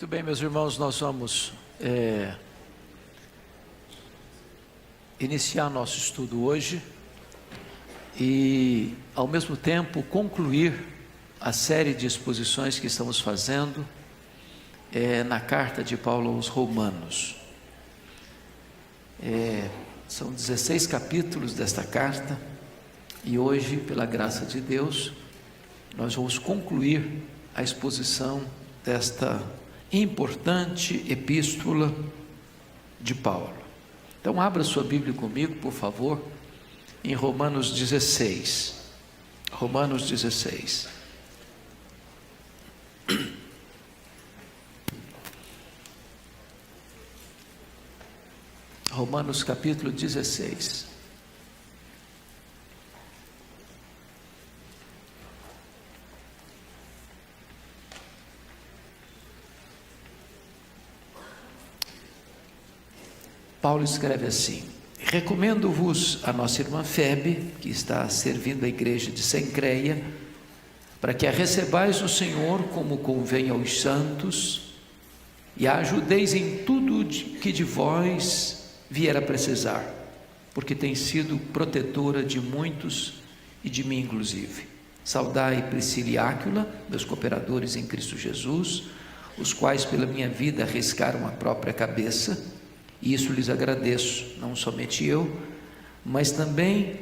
Muito bem, meus irmãos, nós vamos iniciar nosso estudo hoje e, ao mesmo tempo, concluir a série de exposições que estamos fazendo na carta de Paulo aos Romanos. São 16 capítulos desta carta e hoje, pela graça de Deus, nós vamos concluir a exposição desta importante epístola de Paulo. Então abra sua Bíblia comigo, por favor, em Romanos 16. Romanos 16. Romanos capítulo 16. Paulo escreve assim: recomendo-vos a nossa irmã Febe, que está servindo a igreja de Cencreia, para que a recebais no Senhor como convém aos santos, e a ajudeis em tudo que de vós vier a precisar, porque tem sido protetora de muitos e de mim inclusive. Saudai Priscila e Áquila, meus cooperadores em Cristo Jesus, os quais pela minha vida arriscaram a própria cabeça, e isso lhes agradeço, não somente eu, mas também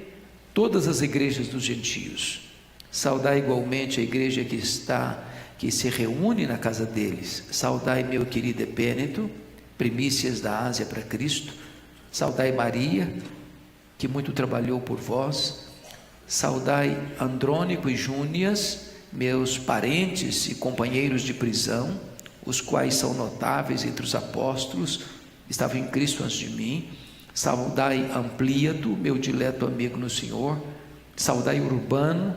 todas as igrejas dos gentios. Saudai igualmente a igreja que se reúne na casa deles. Saudai meu querido Epêneto, primícias da Ásia para Cristo. Saudai Maria, que muito trabalhou por vós. Saudai Andrônico e Júnias, meus parentes e companheiros de prisão, os quais são notáveis entre os apóstolos, estavam em Cristo antes de mim. Saudai Amplíato, meu dileto amigo no Senhor. Saudai Urbano,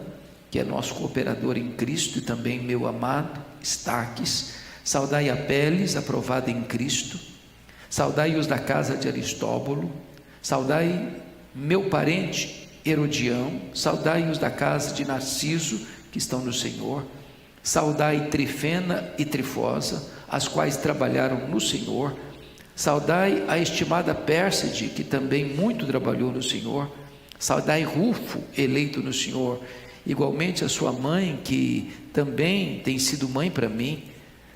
que é nosso cooperador em Cristo, e também meu amado Estaques. Saudai Apeles, aprovado em Cristo. Saudai os da casa de Aristóbulo. Saudai meu parente Herodião. Saudai os da casa de Narciso, que estão no Senhor. Saudai Trifena e Trifosa, as quais trabalharam no Senhor. Saudai a estimada Pérside, que também muito trabalhou no Senhor. Saudai Rufo, eleito no Senhor, igualmente a sua mãe, que também tem sido mãe para mim.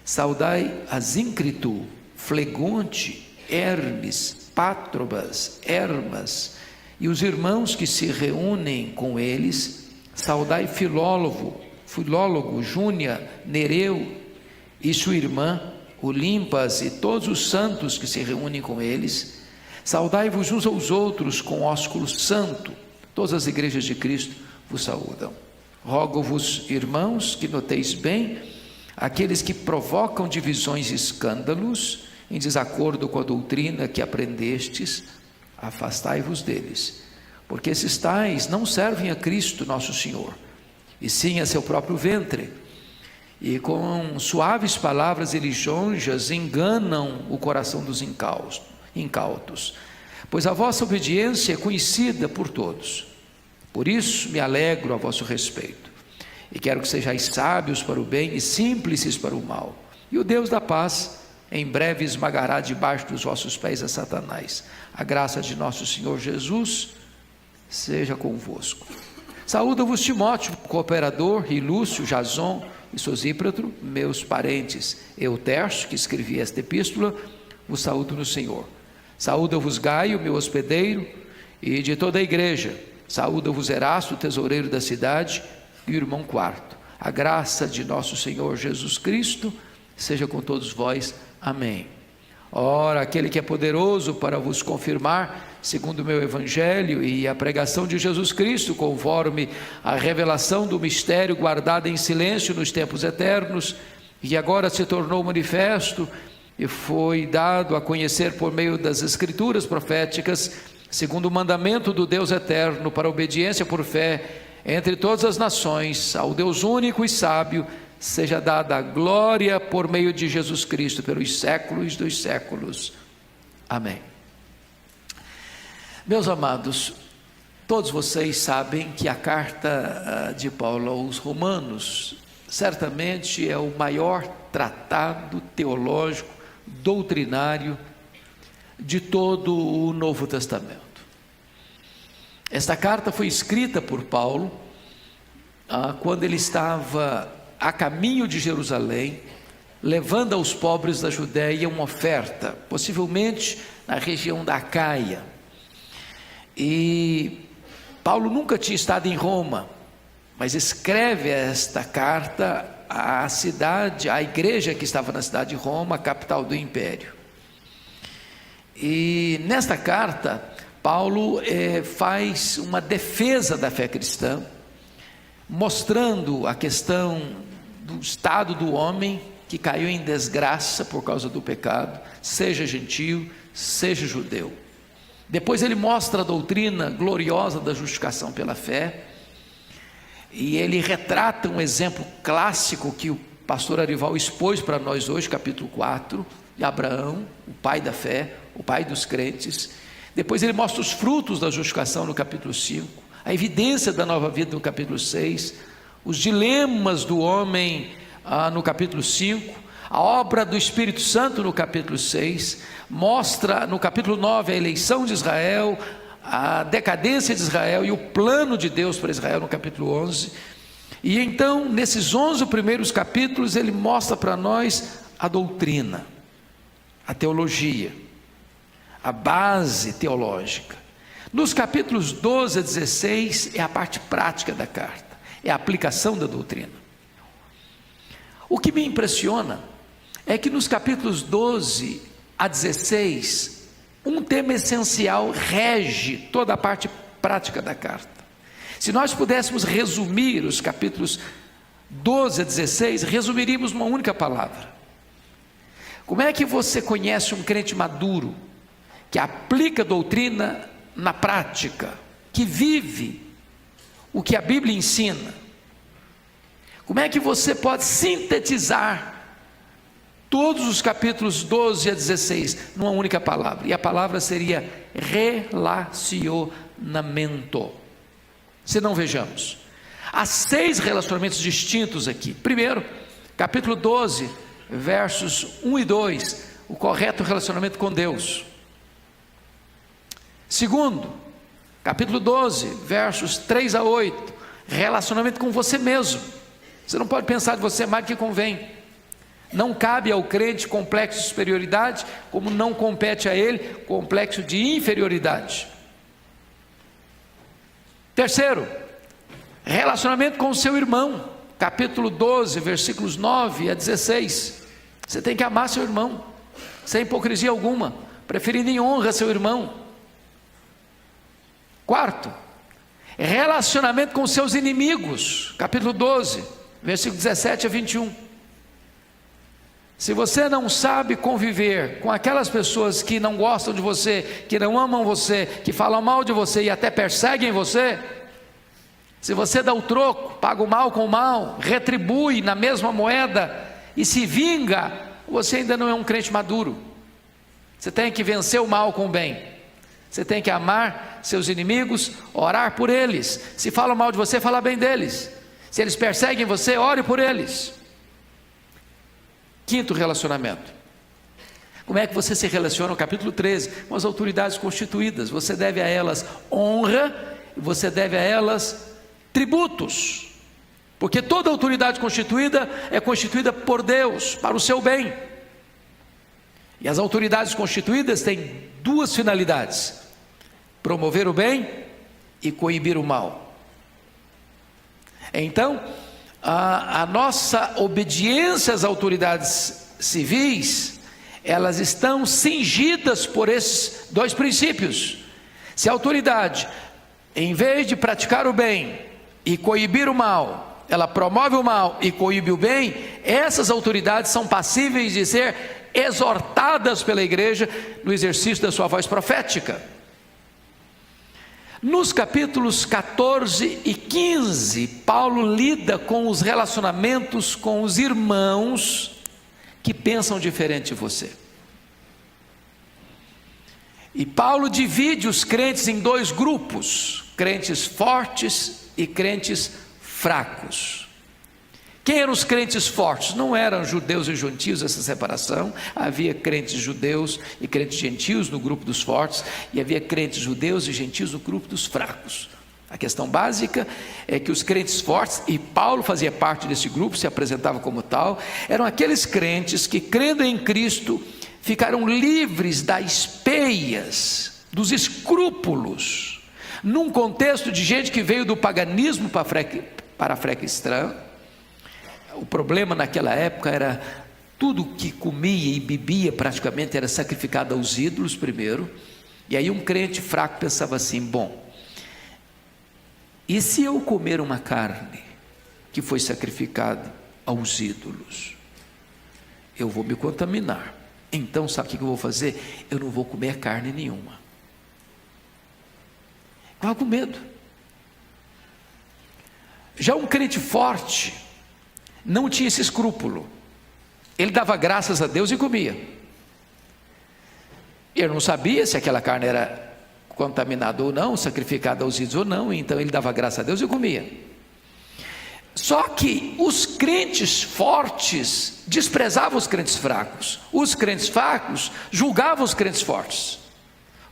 Saudai Asíncrito, Flegonte, Hermes, Pátrobas, Hermas, e os irmãos que se reúnem com eles. Saudai Filólogo, Júnia, Nereu e sua irmã, Olimpas, e todos os santos que se reúnem com eles. Saudai-vos uns aos outros com ósculo santo. Todas as igrejas de Cristo vos saúdam. Rogo-vos, irmãos, que noteis bem aqueles que provocam divisões e escândalos em desacordo com a doutrina que aprendestes. Afastai-vos deles, porque esses tais não servem a Cristo nosso Senhor, e sim a seu próprio ventre, e com suaves palavras e lisonjas enganam o coração dos incautos, pois a vossa obediência é conhecida por todos. Por isso me alegro a vosso respeito, e quero que sejais sábios para o bem e simples para o mal, e o Deus da paz em breve esmagará debaixo dos vossos pés a Satanás. A graça de nosso Senhor Jesus seja convosco. Saúda-vos Timóteo, cooperador, e Lúcio, Jason e Sosípatro, meus parentes. Eutércio, que escrevi esta epístola, vos saúdo no Senhor. Saúda-vos Gaio, meu hospedeiro, e de toda a igreja. Saúda-vos Erasto, tesoureiro da cidade, e o irmão Quarto. A graça de nosso Senhor Jesus Cristo seja com todos vós. Amém. Ora, aquele que é poderoso para vos confirmar, segundo o meu evangelho e a pregação de Jesus Cristo, conforme a revelação do mistério guardado em silêncio nos tempos eternos, e agora se tornou manifesto e foi dado a conhecer por meio das escrituras proféticas, segundo o mandamento do Deus eterno, para obediência por fé entre todas as nações, ao Deus único e sábio, seja dada a glória por meio de Jesus Cristo, pelos séculos dos séculos. Amém. Meus amados, todos vocês sabem que a carta de Paulo aos Romanos certamente é o maior tratado teológico, doutrinário de todo o Novo Testamento. Esta carta foi escrita por Paulo quando ele estava a caminho de Jerusalém, levando aos pobres da Judéia uma oferta, possivelmente na região da Acaia. E Paulo nunca tinha estado em Roma, mas escreve esta carta à cidade, à igreja que estava na cidade de Roma, a capital do império. E nesta carta, Paulo faz uma defesa da fé cristã, mostrando a questão do estado do homem que caiu em desgraça por causa do pecado, seja gentio, seja judeu. Depois ele mostra a doutrina gloriosa da justificação pela fé, e ele retrata um exemplo clássico que o pastor Arival expôs para nós hoje, capítulo 4, de Abraão, o pai da fé, o pai dos crentes. Depois ele mostra os frutos da justificação no capítulo 5, a evidência da nova vida no capítulo 6, os dilemas do homem no capítulo 5, a obra do Espírito Santo no capítulo 6, mostra no capítulo 9 a eleição de Israel, a decadência de Israel e o plano de Deus para Israel no capítulo 11. E então, nesses 11 primeiros capítulos, ele mostra para nós a doutrina, a teologia, a base teológica. Nos capítulos 12 a 16 é a parte prática da carta, é a aplicação da doutrina. O que me impressiona é que nos capítulos 12 a 16, um tema essencial rege toda a parte prática da carta. Se nós pudéssemos resumir os capítulos 12 a 16, resumiríamos uma única palavra. Como é que você conhece um crente maduro, que aplica a doutrina na prática, que vive o que a Bíblia ensina? Como é que você pode sintetizar todos os capítulos 12 a 16 numa única palavra? E a palavra seria relacionamento. Se não, vejamos, há 6 relacionamentos distintos aqui. Primeiro, capítulo 12, versos 1 e 2, o correto relacionamento com Deus. Segundo, capítulo 12, versos 3 a 8, relacionamento com você mesmo. Você não pode pensar de você mais do que convém. Não cabe ao crente complexo de superioridade, como não compete a ele complexo de inferioridade. Terceiro, relacionamento com o seu irmão, capítulo 12, versículos 9 a 16. Você tem que amar seu irmão, sem hipocrisia alguma, preferindo em honra seu irmão. Quarto, relacionamento com seus inimigos, capítulo 12, versículo 17 a 21. Se você não sabe conviver com aquelas pessoas que não gostam de você, que não amam você, que falam mal de você e até perseguem você, se você dá o troco, paga o mal com o mal, retribui na mesma moeda e se vinga, você ainda não é um crente maduro. Você tem que vencer o mal com o bem. Você tem que amar seus inimigos, orar por eles. Se falam mal de você, fala bem deles. Se eles perseguem você, ore por eles. Quinto relacionamento. Como é que você se relaciona no capítulo 13? Com as autoridades constituídas. Você deve a elas honra, e você deve a elas tributos. Porque toda autoridade constituída é constituída por Deus, para o seu bem. E as autoridades constituídas têm 2 finalidades: promover o bem e coibir o mal. Então, a nossa obediência às autoridades civis, elas estão cingidas por esses 2 princípios. Se a autoridade, em vez de praticar o bem e coibir o mal, ela promove o mal e coíbe o bem, essas autoridades são passíveis de ser exortadas pela igreja no exercício da sua voz profética. Nos capítulos 14 e 15, Paulo lida com os relacionamentos com os irmãos que pensam diferente de você. E Paulo divide os crentes em 2 grupos: crentes fortes e crentes fracos. Quem eram os crentes fortes? Não eram judeus e gentios, essa separação. Havia crentes judeus e crentes gentios no grupo dos fortes, e havia crentes judeus e gentios no grupo dos fracos. A questão básica é que os crentes fortes, e Paulo fazia parte desse grupo, se apresentava como tal, eram aqueles crentes que, crendo em Cristo, ficaram livres das peias, dos escrúpulos, num contexto de gente que veio do paganismo para a fé cristã. O problema naquela época era tudo que comia e bebia praticamente era sacrificado aos ídolos primeiro, e aí um crente fraco pensava assim: bom, e se eu comer uma carne que foi sacrificada aos ídolos, eu vou me contaminar. Então sabe o que eu vou fazer? Eu não vou comer carne nenhuma. Estava com medo. Já um crente forte não tinha esse escrúpulo. Ele dava graças a Deus e comia. Ele não sabia se aquela carne era contaminada ou não, sacrificada aos ídolos ou não, então ele dava graças a Deus e comia. Só que os crentes fortes desprezavam os crentes fracos. Os crentes fracos julgavam os crentes fortes.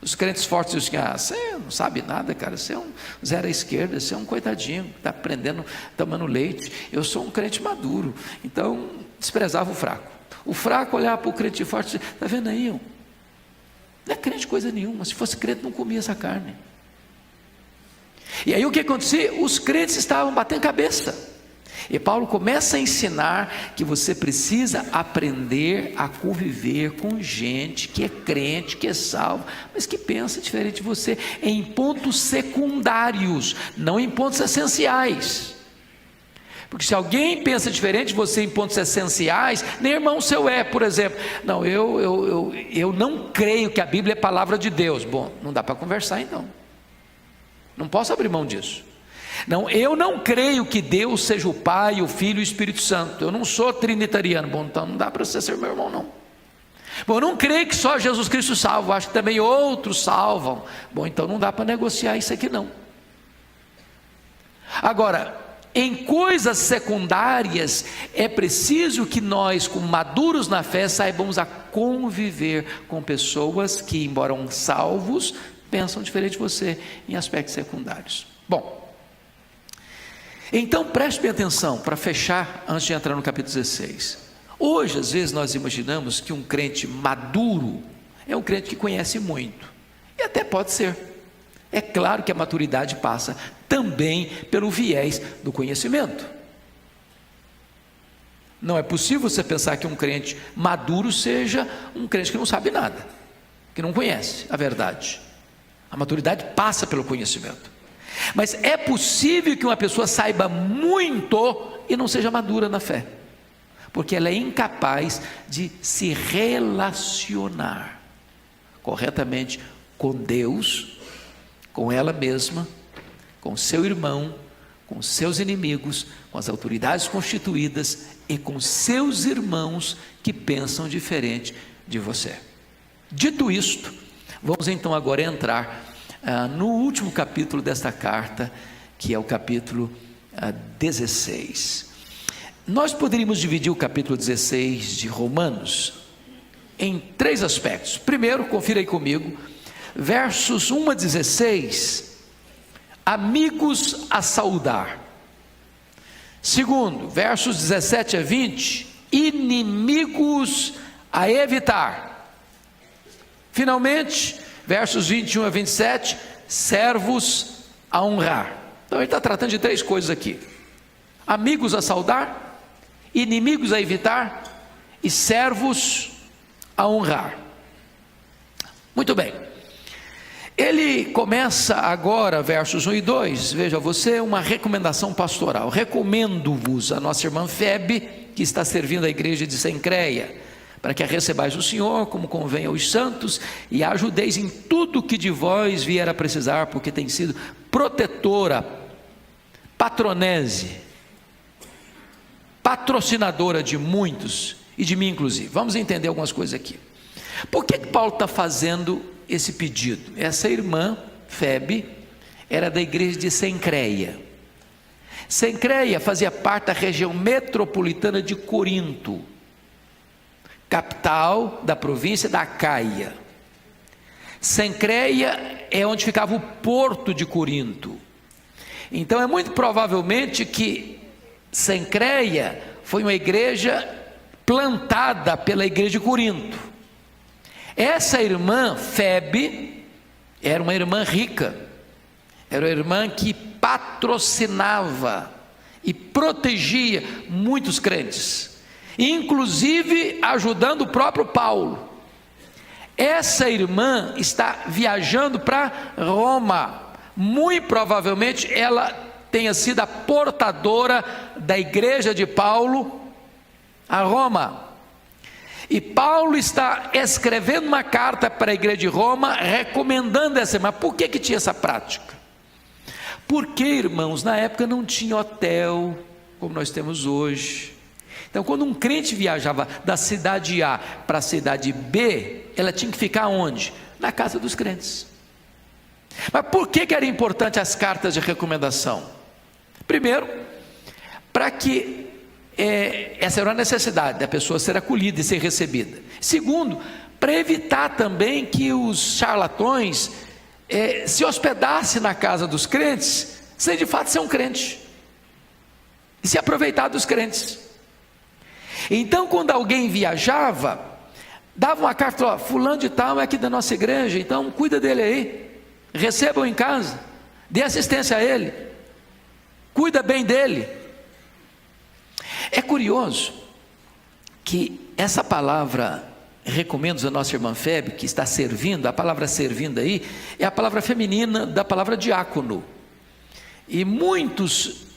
Os crentes fortes diziam: ah, você não sabe nada, cara, você é um zero à esquerda, você é um coitadinho, está aprendendo, tomando leite. Eu sou um crente maduro. Então desprezava o fraco. O fraco olhava para o crente forte e dizia: está vendo aí? Não é crente coisa nenhuma, se fosse crente não comia essa carne. E aí o que acontecia? Os crentes estavam batendo cabeça. E Paulo começa a ensinar que você precisa aprender a conviver com gente que é crente, que é salvo, mas que pensa diferente de você, em pontos secundários, não em pontos essenciais. Porque se alguém pensa diferente de você em pontos essenciais, nem irmão seu é, por exemplo: não, eu não creio que a Bíblia é palavra de Deus. Bom, não dá para conversar então, não posso abrir mão disso. Não, eu não creio que Deus seja o Pai, o Filho e o Espírito Santo. Eu não sou trinitariano. Bom, então não dá para você ser meu irmão não. Bom, eu não creio que só Jesus Cristo salva, acho que também outros salvam. Bom, então não dá para negociar isso aqui não. Agora, em coisas secundárias, é preciso que nós, como maduros na fé, saibamos a conviver com pessoas que, embora salvos, pensam diferente de você em aspectos secundários. Bom, então preste bem atenção para fechar, antes de entrar no capítulo 16. Hoje, às vezes, nós imaginamos que um crente maduro é um crente que conhece muito, e até pode ser. É claro que a maturidade passa também pelo viés do conhecimento. Não é possível você pensar que um crente maduro seja um crente que não sabe nada, que não conhece a verdade. A maturidade passa pelo conhecimento. Mas é possível que uma pessoa saiba muito e não seja madura na fé, porque ela é incapaz de se relacionar corretamente com Deus, com ela mesma, com seu irmão, com seus inimigos, com as autoridades constituídas e com seus irmãos que pensam diferente de você. Dito isto, vamos então agora entrar no último capítulo desta carta, que é o capítulo 16. Nós poderíamos dividir o capítulo 16 de Romanos em 3 aspectos. Primeiro, confira aí comigo, versos 1 a 16, amigos a saudar. Segundo, versos 17 a 20, inimigos a evitar. Finalmente, versos 21 a 27, servos a honrar. Então ele está tratando de 3 coisas aqui: amigos a saudar, inimigos a evitar e servos a honrar. Muito bem. Ele começa agora, versos 1 e 2, veja você, uma recomendação pastoral. Recomendo-vos a nossa irmã Febe, que está servindo a igreja de Sencreia, para que a recebais o Senhor, como convém aos santos, e a ajudeis em tudo que de vós vier a precisar, porque tem sido protetora, patronese, patrocinadora de muitos, e de mim inclusive. Vamos entender algumas coisas aqui. Por que Paulo está fazendo esse pedido? Essa irmã, Febe, era da igreja de Sencreia. Cencreia fazia parte da região metropolitana de Corinto, capital da província da Acaia. Cencreia é onde ficava o porto de Corinto. Então é muito provavelmente que Cencreia foi uma igreja plantada pela igreja de Corinto. Essa irmã Febe era uma irmã rica, era uma irmã que patrocinava e protegia muitos crentes, inclusive ajudando o próprio Paulo. Essa irmã está viajando para Roma, muito provavelmente ela tenha sido a portadora da igreja de Paulo a Roma. E Paulo está escrevendo uma carta para a igreja de Roma, recomendando essa irmã. Por que tinha essa prática? Porque, irmãos, na época não tinha hotel, como nós temos hoje. Então, quando um crente viajava da cidade A para a cidade B, ela tinha que ficar onde? Na casa dos crentes. Mas por que era importante as cartas de recomendação? Primeiro, para que essa era a necessidade da pessoa ser acolhida e ser recebida. Segundo, para evitar também que os charlatões se hospedassem na casa dos crentes, sem de fato ser um crente, e se aproveitar dos crentes. Então, quando alguém viajava, dava uma carta, ó, fulano de tal é aqui da nossa igreja, então cuida dele aí, receba-o em casa, dê assistência a ele, cuida bem dele. É curioso que essa palavra recomendo a nossa irmã Febe, que está servindo, a palavra servindo aí, é a palavra feminina da palavra diácono, e muitos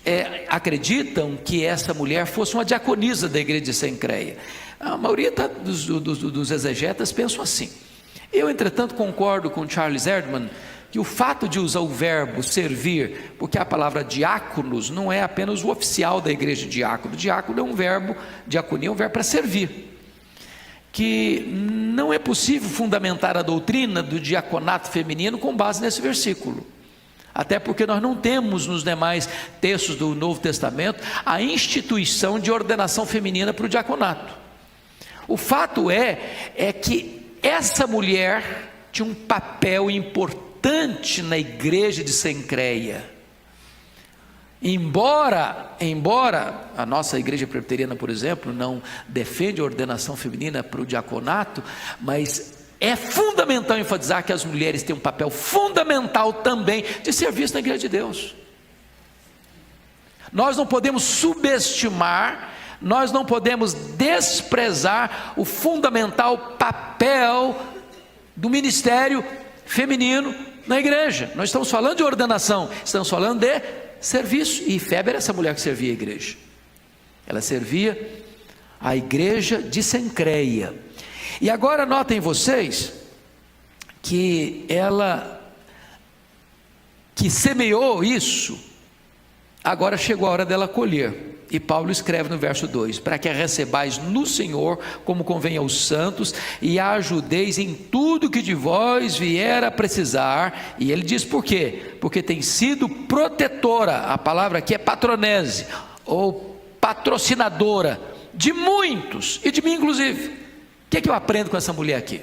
acreditam que essa mulher fosse uma diaconisa da igreja de Cencreia. A maioria dos exegetas pensam assim. Eu, entretanto, concordo com Charles Erdman, que o fato de usar o verbo servir, porque a palavra diáconos não é apenas o oficial da igreja diácono. Diácono é um verbo, diaconia é um verbo para servir. Que não é possível fundamentar a doutrina do diaconato feminino com base nesse versículo. Até porque nós não temos nos demais textos do Novo Testamento a instituição de ordenação feminina para o diaconato. O fato é que essa mulher tinha um papel importante na igreja de Cencreia. Embora a nossa igreja presbiteriana, por exemplo, não defende a ordenação feminina para o diaconato, mas é fundamental enfatizar que as mulheres têm um papel fundamental também de serviço na igreja de Deus. Nós não podemos subestimar, nós não podemos desprezar o fundamental papel do ministério feminino na igreja. Nós estamos falando de ordenação, estamos falando de serviço, e Febe era essa mulher que servia a igreja. Ela servia a igreja de Cencreia. E agora notem vocês que ela que semeou isso, agora chegou a hora dela colher. E Paulo escreve no verso 2: para que a recebais no Senhor, como convém aos santos, e a ajudeis em tudo que de vós vier a precisar. E ele diz por quê? Porque tem sido protetora, a palavra aqui é patronese, ou patrocinadora, de muitos, e de mim inclusive. O que eu aprendo com essa mulher aqui?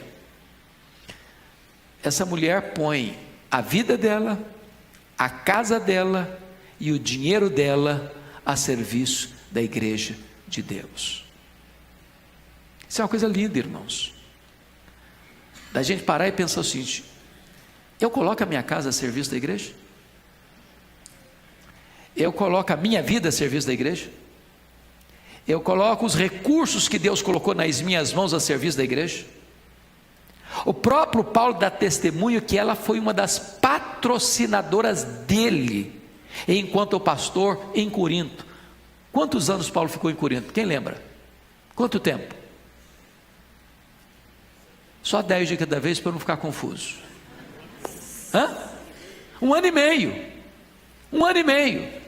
Essa mulher põe a vida dela, a casa dela e o dinheiro dela a serviço da igreja de Deus. Isso é uma coisa linda, irmãos, da gente parar e pensar o seguinte: eu coloco a minha casa a serviço da igreja? Eu coloco a minha vida a serviço da igreja? Eu coloco os recursos que Deus colocou nas minhas mãos a serviço da igreja? O próprio Paulo dá testemunho que ela foi uma das patrocinadoras dele, enquanto pastor em Corinto. Quantos anos Paulo ficou em Corinto? Quem lembra? Quanto tempo? Só 10 de cada vez para eu não ficar confuso. 1 ano e meio. 1 ano e meio.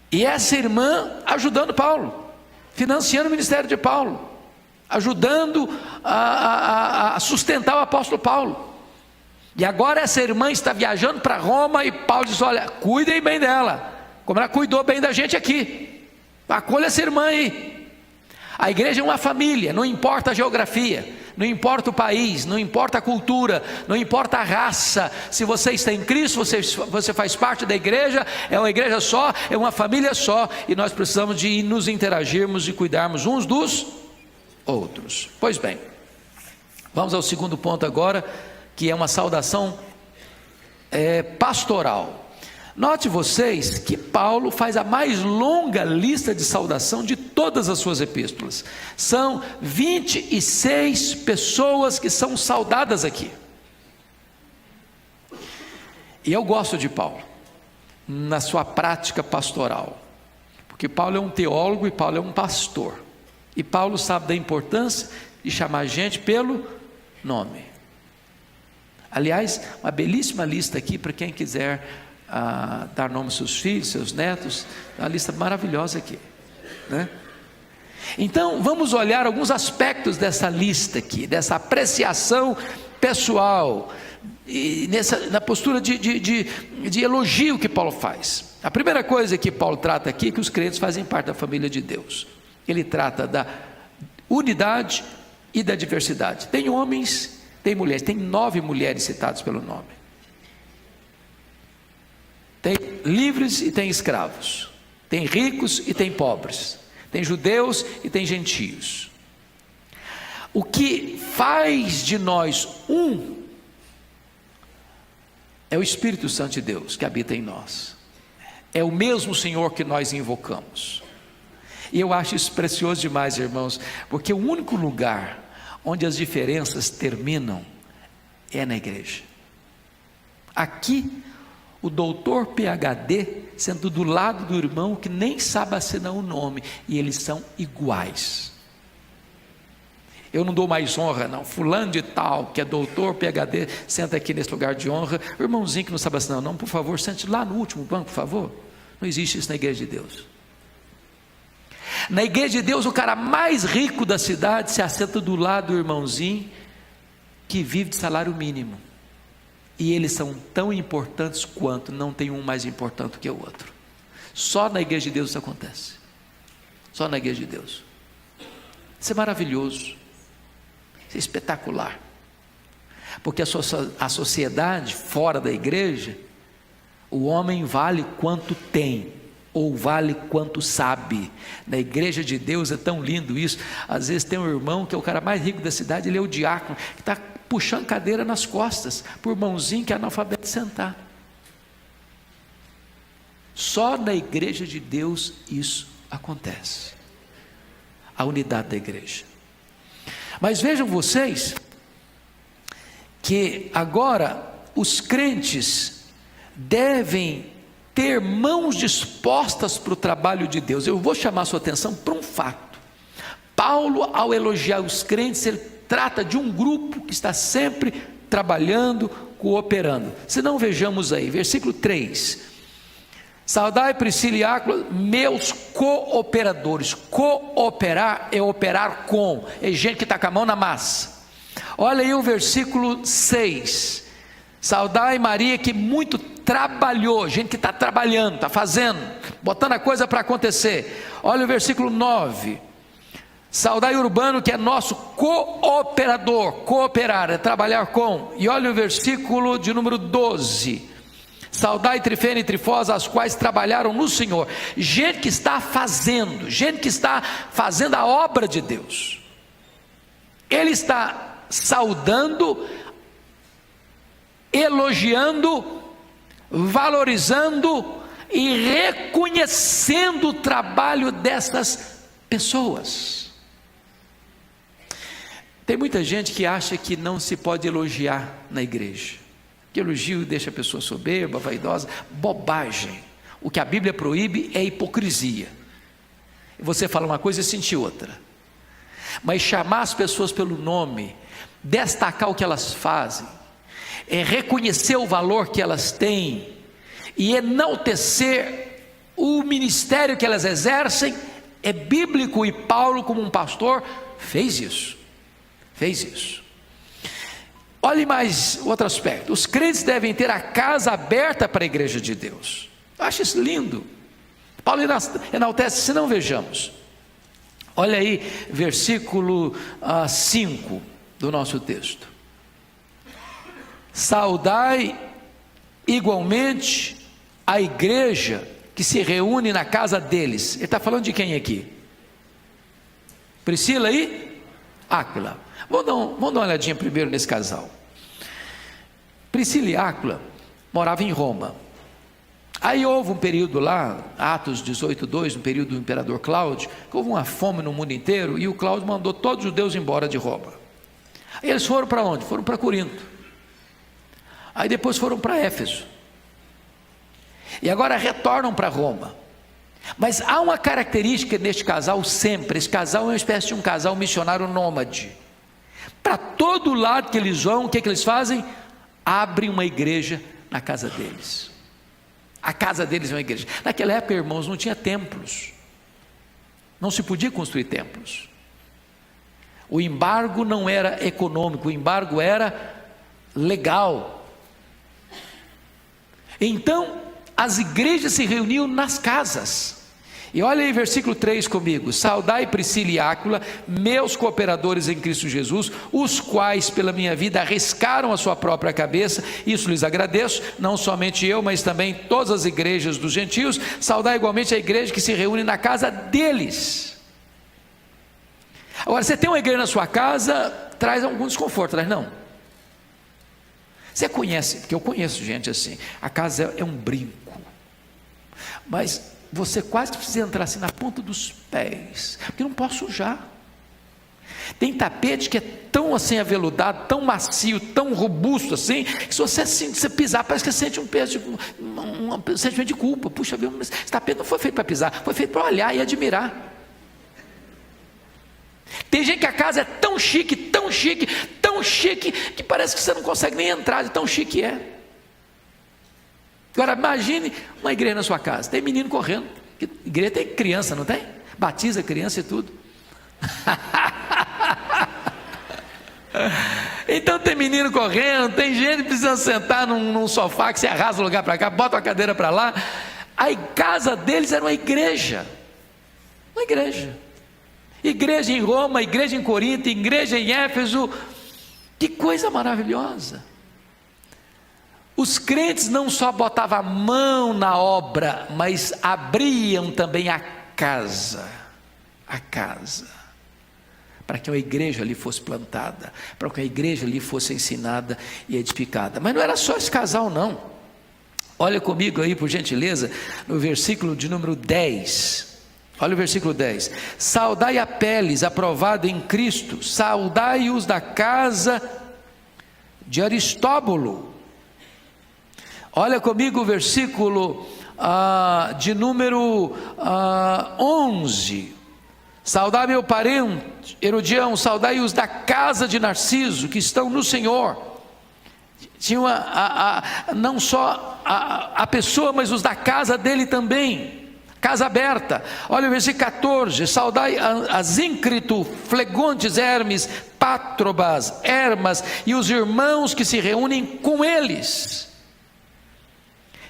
E essa irmã ajudando Paulo, financiando o ministério de Paulo, ajudando a sustentar o apóstolo Paulo. E agora essa irmã está viajando para Roma, e Paulo diz: olha, cuidem bem dela, como ela cuidou bem da gente aqui. Acolha essa irmã aí. A igreja é uma família, não importa a geografia, não importa o país, não importa a cultura, não importa a raça. Se você está em Cristo, você faz parte da igreja, é uma igreja só, é uma família só, e nós precisamos de nos interagirmos e cuidarmos uns dos outros. Pois bem, vamos ao segundo ponto agora, que é uma saudação pastoral. Note vocês que Paulo faz a mais longa lista de saudação de todas as suas epístolas. São 26 pessoas que são saudadas aqui. E eu gosto de Paulo, na sua prática pastoral, porque Paulo é um teólogo e Paulo é um pastor. E Paulo sabe da importância de chamar a gente pelo nome. Aliás, uma belíssima lista aqui para quem quiser dar nome aos seus filhos, seus netos, uma lista maravilhosa aqui, né? Então vamos olhar alguns aspectos dessa lista aqui, dessa apreciação pessoal, e na postura de elogio que Paulo faz. A primeira coisa que Paulo trata aqui é que os crentes fazem parte da família de Deus. Ele trata da unidade e da diversidade. Tem homens, tem mulheres, tem 9 mulheres citadas pelo nome. Tem livres e tem escravos, tem ricos e tem pobres, tem judeus e tem gentios. O que faz de nós um é o Espírito Santo de Deus que habita em nós. É o mesmo Senhor que nós invocamos. E eu acho isso precioso demais, irmãos, porque o único lugar onde as diferenças terminam é na igreja. Aqui, o doutor PhD sendo do lado do irmão que nem sabe assinar o nome, e eles são iguais. Eu não dou mais honra não, fulano de tal, que é doutor PhD, senta aqui nesse lugar de honra. O irmãozinho que não sabe assinar o nome, por favor, sente lá no último banco, por favor. Não existe isso na igreja de Deus. Na igreja de Deus, o cara mais rico da cidade se assenta do lado do irmãozinho que vive de salário mínimo. E eles são tão importantes quanto, não tem um mais importante que o outro. Só na igreja de Deus isso acontece. Só na igreja de Deus. Isso é maravilhoso. Isso é espetacular. Porque a sociedade fora da igreja, o homem vale quanto tem, ou vale quanto sabe. Na igreja de Deus é tão lindo isso. Às vezes tem um irmão que é o cara mais rico da cidade, ele é o diácono, que está puxando cadeira nas costas, por irmãozinho que é analfabeto sentar. Só na igreja de Deus isso acontece. A unidade da igreja. Mas vejam vocês, que agora os crentes devem ter mãos dispostas para o trabalho de Deus. Eu vou chamar a sua atenção para um fato. Paulo, ao elogiar os crentes, ele trata de um grupo que está sempre trabalhando, cooperando. Se não, vejamos aí, versículo 3. Saudai Priscila e Áquila, meus cooperadores. Cooperar é operar com, é gente que está com a mão na massa. Olha aí o versículo 6. Saudai Maria, que muito trabalhou, gente que está trabalhando, está fazendo, botando a coisa para acontecer. Olha o versículo 9. Saudai Urbano, que é nosso cooperador. Cooperar é trabalhar com. E olha o versículo de número 12. Saudai Trifena e Trifosa, as quais trabalharam no Senhor. Gente que está fazendo, gente que está fazendo a obra de Deus. Ele está saudando, elogiando, valorizando e reconhecendo o trabalho dessas pessoas. Tem muita gente que acha que não se pode elogiar na igreja, que elogio deixa a pessoa soberba, vaidosa. Bobagem. O que a Bíblia proíbe é hipocrisia. Você fala uma coisa e sentir outra. Mas chamar as pessoas pelo nome, destacar o que elas fazem, é reconhecer o valor que elas têm e enaltecer o ministério que elas exercem, é bíblico, e Paulo, como um pastor, fez isso. Olhe mais outro aspecto. Os crentes devem ter a casa aberta para a igreja de Deus. Eu acho isso lindo. Paulo enaltece, se não vejamos. Olha aí, versículo 5 do nosso texto. Saudai igualmente a igreja que se reúne na casa deles. Ele está falando de quem aqui? Priscila e Áquila. Vamos dar uma olhadinha primeiro nesse casal. Priscila e Áquila moravam em Roma. Aí houve um período lá, Atos 18:2, no período do imperador Cláudio, que houve uma fome no mundo inteiro, e o Cláudio mandou todos os judeus embora de Roma. Aí eles foram para onde? Foram para Corinto. Aí depois foram para Éfeso. E agora retornam para Roma. Mas há uma característica neste casal sempre. Esse casal é uma espécie de um casal missionário nômade. Para todo lado que eles vão, o que eles fazem? Abrem uma igreja na casa deles. A casa deles é uma igreja. Naquela época, irmãos, não tinha templos. Não se podia construir templos. O embargo não era econômico, o embargo era legal. Então, as igrejas se reuniam nas casas. E olha aí versículo 3 comigo. Saudai Priscila e Áquila, meus cooperadores em Cristo Jesus, os quais pela minha vida arriscaram a sua própria cabeça. Isso lhes agradeço, não somente eu, mas também todas as igrejas dos gentios. Saudai igualmente a igreja que se reúne na casa deles. Agora, você tem uma igreja na sua casa, traz algum desconforto, traz não? Você conhece, porque eu conheço gente assim, a casa é um brinco, mas você quase precisa entrar assim na ponta dos pés, porque não pode sujar. Tem tapete que é tão assim aveludado, tão macio, tão robusto assim, que se você pisar, parece que você sente um peso, um sentimento de culpa. Puxa vida, esse tapete não foi feito para pisar, foi feito para olhar e admirar. Tem gente que a casa é tão chique, tão chique, tão chique, que parece que você não consegue nem entrar, de tão chique é. Agora imagine uma igreja na sua casa, tem menino correndo, igreja tem criança, não tem? Batiza criança e tudo. Então tem menino correndo, tem gente precisando sentar num sofá que você arrasa o lugar para cá, bota uma cadeira para lá. A casa deles era uma igreja. Igreja em Roma, igreja em Corinto, igreja em Éfeso. Que coisa maravilhosa. Os crentes não só botavam a mão na obra, mas abriam também a casa, para que uma igreja ali fosse plantada, para que a igreja ali fosse ensinada e edificada. Mas não era só esse casal não. Olha comigo aí, por gentileza, no versículo de número 10. Olha o versículo 10. Saudai a Apeles, aprovado em Cristo, saudai-os da casa de Aristóbulo. Olha comigo o versículo de número 11. Saudai meu parente Herodião, saudai-os da casa de Narciso, que estão no Senhor. Tinha não só a pessoa, mas os da casa dele também. Casa aberta. Olha o versículo 14. Saudai a Zíncrito, Flegontes, Hermes, Pátrobas, Hermas e os irmãos que se reúnem com eles.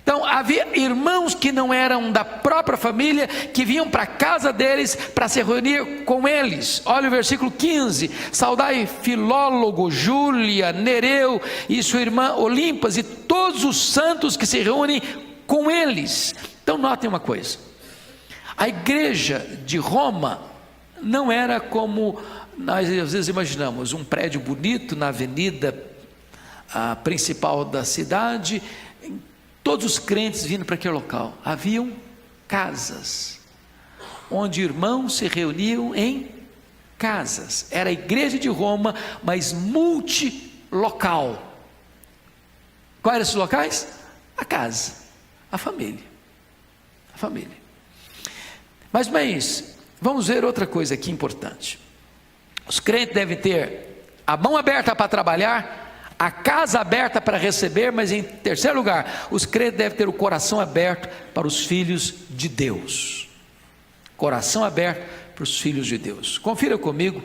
Então havia irmãos que não eram da própria família, que vinham para a casa deles para se reunir com eles. Olha o versículo 15. Saudai Filólogo, Júlia, Nereu e sua irmã Olimpas e todos os santos que se reúnem com eles. Então notem uma coisa. A igreja de Roma não era como nós às vezes imaginamos, um prédio bonito na avenida principal da cidade, todos os crentes vindo para aquele local. Haviam casas, onde irmãos se reuniam em casas. Era a igreja de Roma, mas multilocal. Quais eram esses locais? A casa, a família. Mas vamos ver outra coisa aqui importante. Os crentes devem ter a mão aberta para trabalhar, a casa aberta para receber, mas em terceiro lugar, os crentes devem ter o coração aberto para os filhos de Deus. Coração aberto para os filhos de Deus. Confira comigo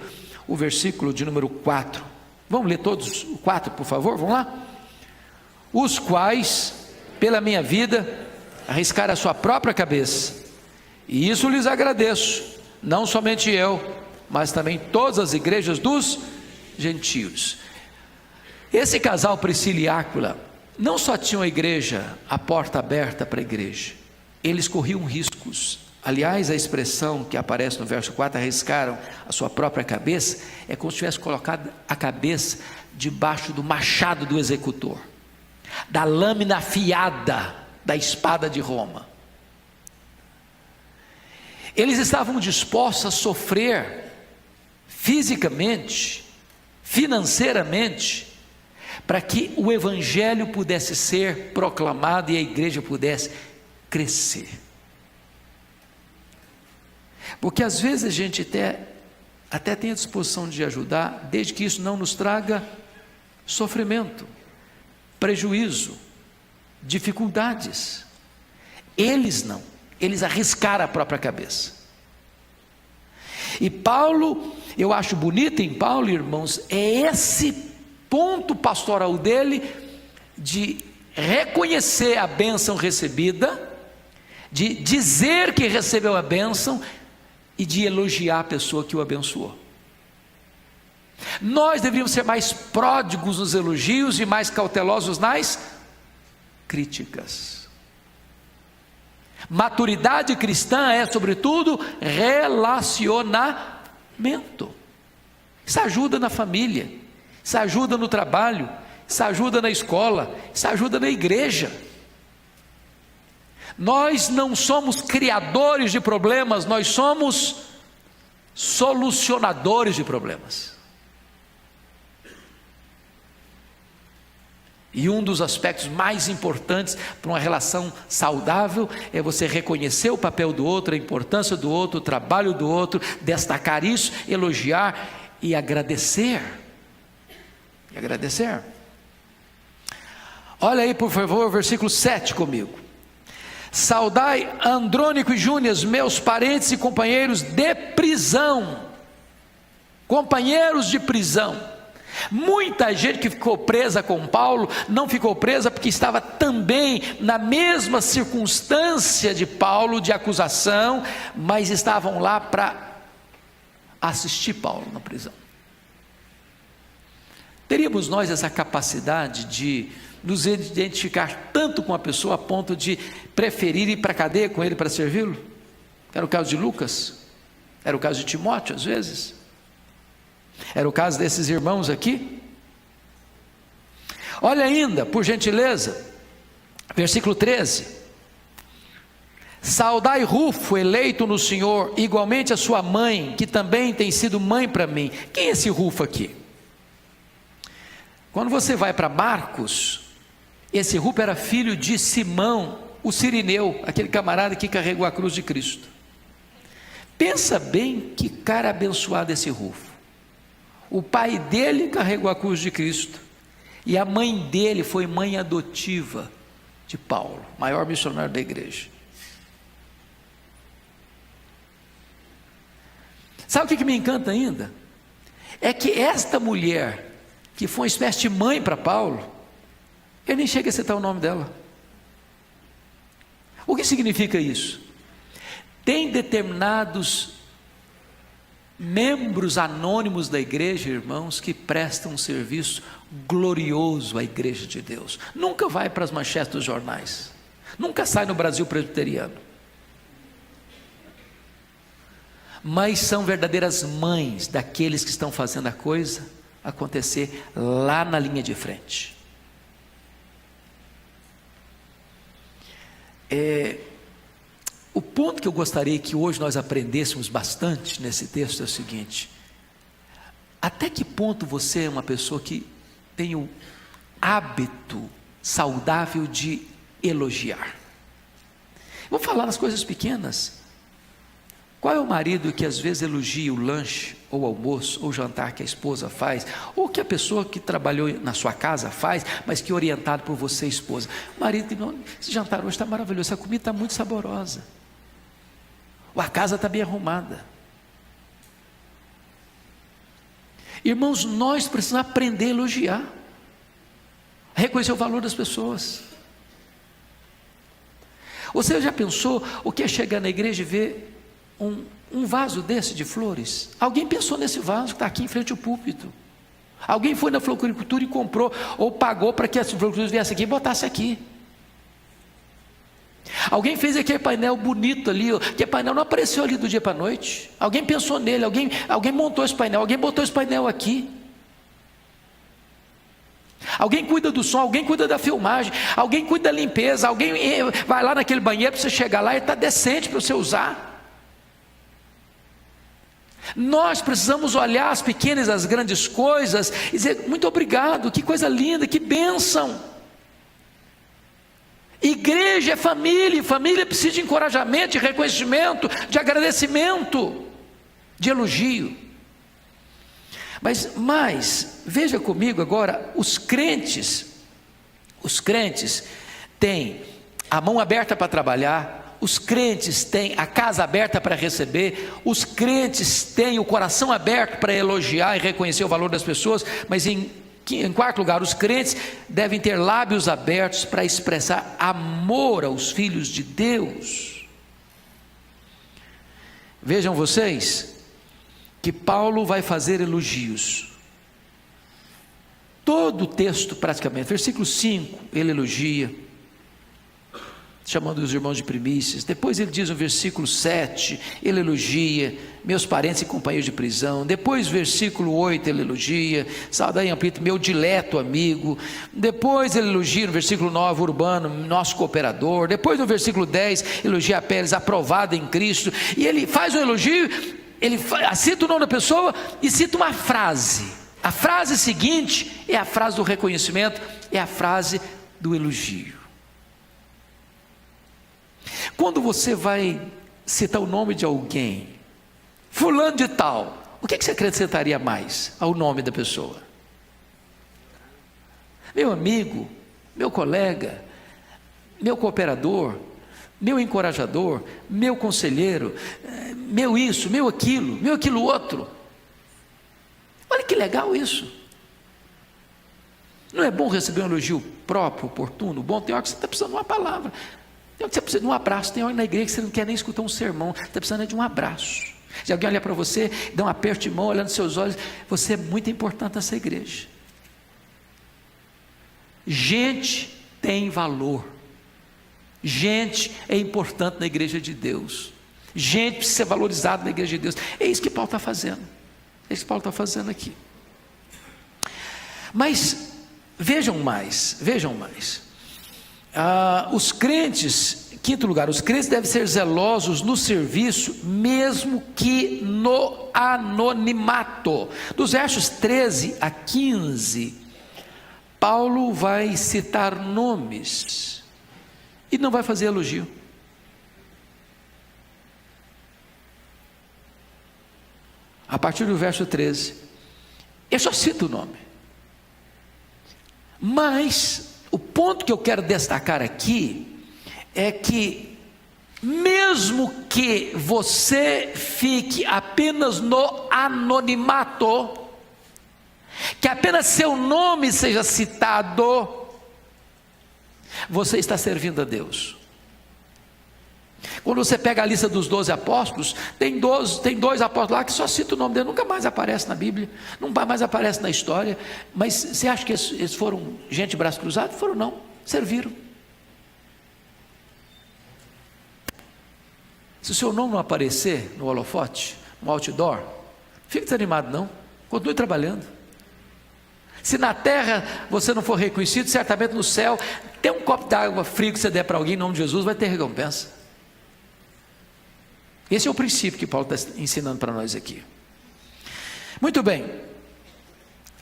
o versículo de número 4. Vamos ler todos o 4, por favor? Vamos lá? Os quais, pela minha vida, arriscaram a sua própria cabeça, E isso lhes agradeço, não somente eu, mas também todas as igrejas dos gentios. Esse casal, Priscila e Áquila, não só tinham a igreja, a porta aberta para a igreja, eles corriam riscos. Aliás, a expressão que aparece no verso 4, arriscaram a sua própria cabeça, é como se tivesse colocado a cabeça debaixo do machado do executor, da lâmina afiada da espada de Roma. Eles estavam dispostos a sofrer fisicamente, financeiramente, para que o evangelho pudesse ser proclamado e a igreja pudesse crescer. Porque às vezes a gente até tem a disposição de ajudar, desde que isso não nos traga sofrimento, prejuízo, dificuldades. Eles não, eles arriscaram a própria cabeça. E Paulo, eu acho bonito em Paulo, irmãos, é esse ponto pastoral dele, de reconhecer a bênção recebida, de dizer que recebeu a bênção, e de elogiar a pessoa que o abençoou. Nós deveríamos ser mais pródigos nos elogios e mais cautelosos nas críticas. Maturidade cristã é, sobretudo, relacionamento. Isso ajuda na família, isso ajuda no trabalho, isso ajuda na escola, isso ajuda na igreja. Nós não somos criadores de problemas, nós somos solucionadores de problemas. E um dos aspectos mais importantes para uma relação saudável é você reconhecer o papel do outro, a importância do outro, o trabalho do outro, destacar isso, elogiar e agradecer. E agradecer. Olha aí, por favor, o versículo 7 comigo. Saudai Andrônico e Júnias, meus parentes e companheiros de prisão. Companheiros de prisão. Muita gente que ficou presa com Paulo, não ficou presa porque estava também na mesma circunstância de Paulo, de acusação, mas estavam lá para assistir Paulo na prisão. Teríamos nós essa capacidade de nos identificar tanto com a pessoa a ponto de preferir ir para a cadeia com ele para servi-lo? Era o caso de Lucas, era o caso de Timóteo às vezes, era o caso desses irmãos aqui. Olha ainda, por gentileza, versículo 13: saudai Rufo, eleito no Senhor, igualmente a sua mãe, que também tem sido mãe para mim. Quem é esse Rufo aqui? Quando você vai para Marcos, esse Rufo era filho de Simão, o Cirineu, aquele camarada que carregou a cruz de Cristo. Pensa bem que cara abençoado esse Rufo. O pai dele carregou a cruz de Cristo, e a mãe dele foi mãe adotiva de Paulo, maior missionário da igreja. Sabe o que me encanta ainda? É que esta mulher, que foi uma espécie de mãe para Paulo, ele nem chega a citar o nome dela. O que significa isso? Tem determinados membros anônimos da igreja, irmãos, que prestam um serviço glorioso à igreja de Deus. Nunca vai para as manchetes dos jornais, nunca sai no Brasil presbiteriano, mas são verdadeiras mães daqueles que estão fazendo a coisa acontecer lá na linha de frente. O ponto que eu gostaria que hoje nós aprendêssemos bastante nesse texto é o seguinte: até que ponto você é uma pessoa que tem o hábito saudável de elogiar? Vou falar nas coisas pequenas. Qual é o marido que às vezes elogia o lanche, ou o almoço, ou o jantar que a esposa faz, ou que a pessoa que trabalhou na sua casa faz, mas que é orientado por você, esposa? Marido, esse jantar hoje está maravilhoso, essa comida está muito saborosa, ou a casa está bem arrumada. Irmãos, nós precisamos aprender a elogiar, a reconhecer o valor das pessoas. Você já pensou o que é chegar na igreja e ver um vaso desse de flores? Alguém pensou nesse vaso que está aqui em frente ao púlpito? Alguém foi na floricultura e comprou, ou pagou para que as floriculturas viessem aqui e botasse aqui? Alguém fez aquele painel bonito ali, aquele painel não apareceu ali do dia para a noite. Alguém pensou nele, alguém montou esse painel, alguém botou esse painel aqui. Alguém cuida do som, alguém cuida da filmagem, alguém cuida da limpeza, alguém vai lá naquele banheiro para você chegar lá e está decente para você usar. Nós precisamos olhar as pequenas e as grandes coisas e dizer: muito obrigado, que coisa linda, que bênção. Igreja é família, e família precisa de encorajamento, de reconhecimento, de agradecimento, de elogio. Mas veja comigo agora, os crentes têm a mão aberta para trabalhar, os crentes têm a casa aberta para receber, os crentes têm o coração aberto para elogiar e reconhecer o valor das pessoas, mas em quarto lugar, os crentes devem ter lábios abertos para expressar amor aos filhos de Deus. Vejam vocês que Paulo vai fazer elogios. Todo o texto praticamente, versículo 5, ele elogia, chamando os irmãos de primícias. Depois ele diz no versículo 7, ele elogia meus parentes e companheiros de prisão. Depois versículo 8 ele elogia Saudai e Amplito, meu dileto amigo. Depois ele elogia no versículo 9 Urbano, nosso cooperador. Depois no versículo 10 elogia a Pérez, aprovada em Cristo. E ele faz um elogio, ele cita o nome da pessoa e cita uma frase. A frase seguinte é a frase do reconhecimento, é a frase do elogio. Quando você vai citar o nome de alguém, fulano de tal, o que você acrescentaria mais ao nome da pessoa? Meu amigo, meu colega, meu cooperador, meu encorajador, meu conselheiro, meu isso, meu aquilo outro. Olha que legal isso. Não é bom receber um elogio próprio, oportuno, bom? Tem hora que você está precisando de uma palavra. Tem hora que você precisa de um abraço. Tem hora na igreja que você não quer nem escutar um sermão. Você está precisando de um abraço. Se alguém olhar para você, dá um aperto de mão, olhando nos seus olhos, você é muito importante nessa igreja. Gente tem valor. Gente é importante na igreja de Deus. Gente precisa ser valorizada na igreja de Deus. É isso que Paulo está fazendo. É isso que Paulo está fazendo aqui. Mas vejam mais. Os crentes, quinto lugar, os crentes devem ser zelosos no serviço, mesmo que no anonimato. Dos versos 13 a 15, Paulo vai citar nomes e não vai fazer elogio. A partir do verso 13, eu só cito o nome. Mas o ponto que eu quero destacar aqui é que, mesmo que você fique apenas no anonimato, que apenas seu nome seja citado, você está servindo a Deus. Quando você pega a lista dos 12 apóstolos, tem dois apóstolos lá que só citam o nome dele, nunca mais aparece na Bíblia, nunca mais aparece na história. Mas você acha que eles foram gente de braço cruzado? Foram não, serviram. Se o seu nome não aparecer no holofote, no outdoor, fique desanimado não, continue trabalhando. Se na terra você não for reconhecido, certamente no céu, tem um copo d'água frio que você der para alguém em nome de Jesus, vai ter recompensa. Esse é o princípio que Paulo está ensinando para nós aqui. Muito bem.